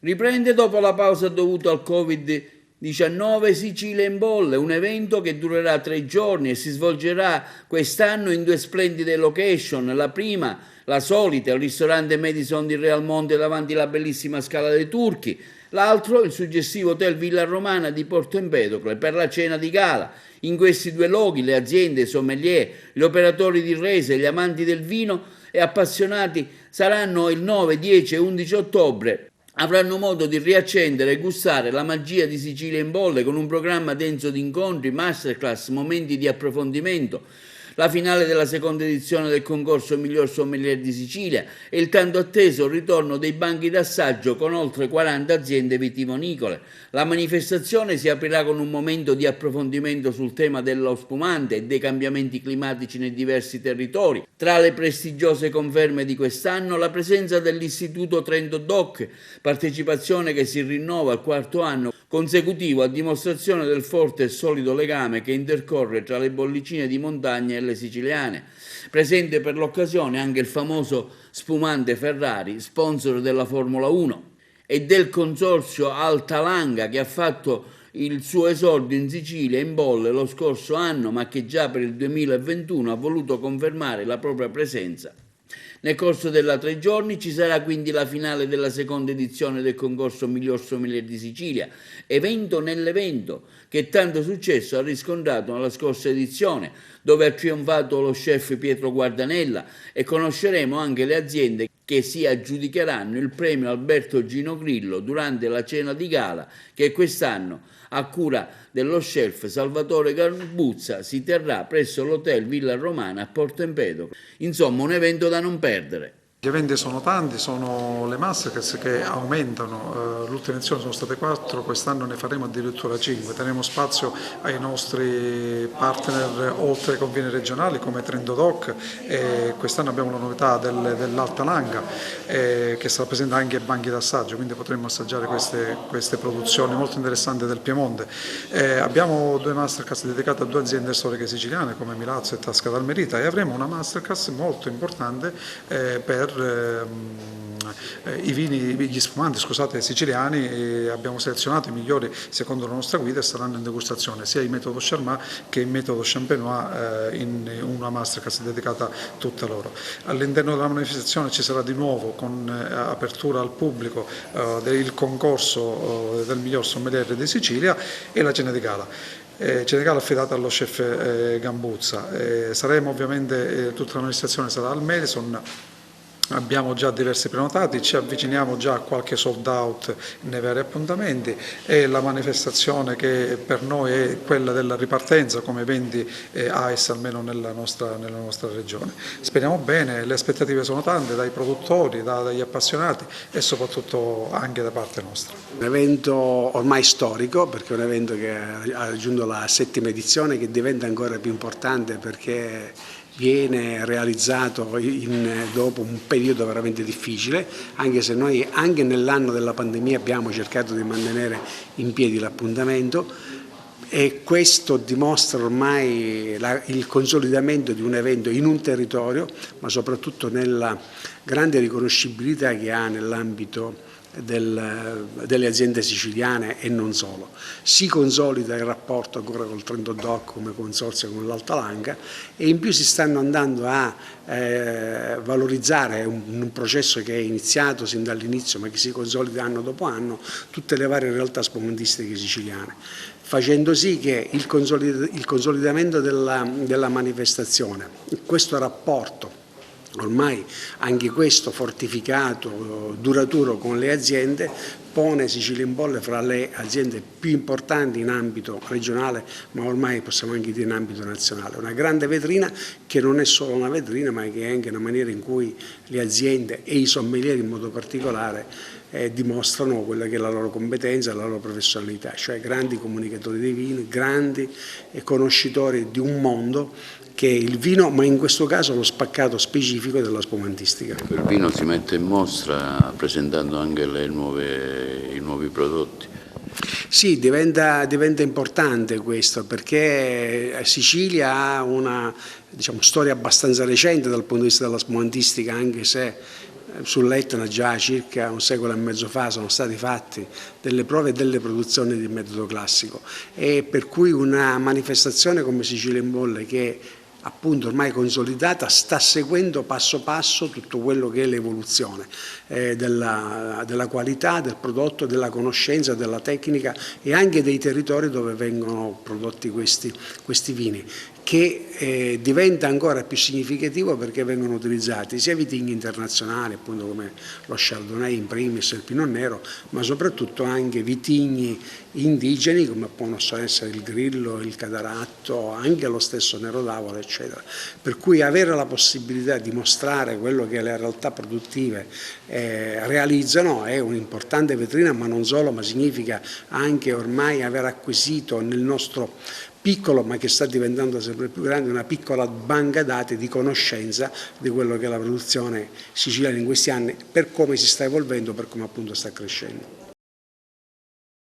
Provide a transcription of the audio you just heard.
Riprende dopo la pausa dovuta al Covid-19 Sicilia in bolle, un evento che durerà 3 giorni e si svolgerà quest'anno in 2 splendide location. La prima, la solita, il ristorante Madison di Real Monte davanti alla bellissima Scala dei Turchi. L'altro, il suggestivo Hotel Villa Romana di Porto Empedocle per la cena di gala. In questi 2 luoghi le aziende, i sommelier, gli operatori di rese, gli amanti del vino e appassionati saranno il 9, 10 e 11 ottobre. Avranno modo di riaccendere e gustare la magia di Sicilia in bolle con un programma denso di incontri, masterclass, momenti di approfondimento, la finale della seconda edizione del concorso Miglior Sommelier di Sicilia e il tanto atteso ritorno dei banchi d'assaggio con oltre 40 aziende vitivinicole. La manifestazione si aprirà con un momento di approfondimento sul tema dello spumante e dei cambiamenti climatici nei diversi territori. Tra le prestigiose conferme di quest'anno la presenza dell'Istituto Trento Doc, partecipazione che si rinnova al 4º anno consecutivo a dimostrazione del forte e solido legame che intercorre tra le bollicine di montagna e le siciliane. Presente per l'occasione anche il famoso spumante Ferrari, sponsor della Formula 1 e del consorzio Altalanga, che ha fatto il suo esordio in Sicilia in bolle lo scorso anno, ma che già per il 2021 ha voluto confermare la propria presenza. Nel corso della 3 giorni ci sarà quindi la finale della seconda edizione del concorso Miglior Sommelier di Sicilia, evento nell'evento che tanto successo ha riscontrato nella scorsa edizione, dove ha trionfato lo chef Pietro Guardanella, e conosceremo anche le aziende che si aggiudicheranno il premio Alberto Gino Grillo durante la cena di gala che quest'anno, a cura dello chef Salvatore Garbuzza, si terrà presso l'Hotel Villa Romana a Porto Empedocle. Insomma, un evento da non perdere. Gli eventi sono tanti, sono le masterclass che aumentano, l'ultima edizione sono state 4, quest'anno ne faremo addirittura 5, daremo spazio ai nostri partner oltre ai confini regionali come Trento Doc, quest'anno abbiamo la novità dell'Alta Langa che sarà presente anche ai banchi d'assaggio, quindi potremo assaggiare queste produzioni molto interessanti del Piemonte. Abbiamo 2 masterclass dedicate a 2 aziende storiche siciliane come Milazzo e Tasca d'Almerita, e avremo una masterclass molto importante per gli spumanti siciliani. Abbiamo selezionato i migliori secondo la nostra guida e saranno in degustazione sia in metodo Charmat che in metodo Champenois in una masterclass dedicata tutta loro. All'interno della manifestazione ci sarà di nuovo con apertura al pubblico il concorso del miglior sommelier di Sicilia e la cena di gala. Cena di gala affidata allo chef Gambuzza. Saremo ovviamente, tutta l'amministrazione sarà al Madison. Abbiamo già diversi prenotati, ci avviciniamo già a qualche sold out nei vari appuntamenti e la manifestazione che per noi è quella della ripartenza come eventi AES almeno nella nostra regione. Speriamo bene, le aspettative sono tante dai produttori, dagli appassionati e soprattutto anche da parte nostra. Un evento ormai storico, perché è un evento che ha raggiunto la 7ª edizione, che diventa ancora più importante perché viene realizzato dopo un periodo veramente difficile, anche se noi anche nell'anno della pandemia abbiamo cercato di mantenere in piedi l'appuntamento, e questo dimostra ormai il consolidamento di un evento in un territorio, ma soprattutto nella grande riconoscibilità che ha nell'ambito delle aziende siciliane e non solo. Si consolida il rapporto ancora col Trento Doc come consorzio con l'Alta Langa, e in più si stanno andando a valorizzare un processo che è iniziato sin dall'inizio ma che si consolida anno dopo anno, tutte le varie realtà spumantistiche siciliane, facendo sì che il consolidamento della manifestazione, questo rapporto ormai anche questo fortificato, duraturo con le aziende, pone Sicilia in bolle fra le aziende più importanti in ambito regionale, ma ormai possiamo anche dire in ambito nazionale. Una grande vetrina che non è solo una vetrina, ma che è anche una maniera in cui le aziende e i sommelier in modo particolare dimostrano quella che è la loro competenza e la loro professionalità, cioè grandi comunicatori dei vini, grandi conoscitori di un mondo che è il vino, ma in questo caso lo spaccato specifico della spumantistica. Il vino si mette in mostra presentando anche i nuovi prodotti. Sì, diventa importante questo, perché Sicilia ha una storia abbastanza recente dal punto di vista della spumantistica, anche se sull'Etna già circa un secolo e mezzo fa sono stati fatti delle prove e delle produzioni di metodo classico, e per cui una manifestazione come Sicilia in Bolle, che appunto ormai consolidata, sta seguendo passo passo tutto quello che è l'evoluzione della qualità del prodotto, della conoscenza, della tecnica e anche dei territori dove vengono prodotti questi vini, che diventa ancora più significativo perché vengono utilizzati sia vitigni internazionali, appunto come lo Chardonnay in primis, il Pinot Nero, ma soprattutto anche vitigni indigeni come possono essere il Grillo, il Cadaratto, anche lo stesso Nero d'Avola, eccetera. Per cui avere la possibilità di mostrare quello che le realtà produttive realizzano è un'importante vetrina, ma non solo, ma significa anche ormai aver acquisito nel nostro piccolo, ma che sta diventando sempre più grande, una piccola banca dati di conoscenza di quello che è la produzione siciliana in questi anni, per come si sta evolvendo, per come appunto sta crescendo.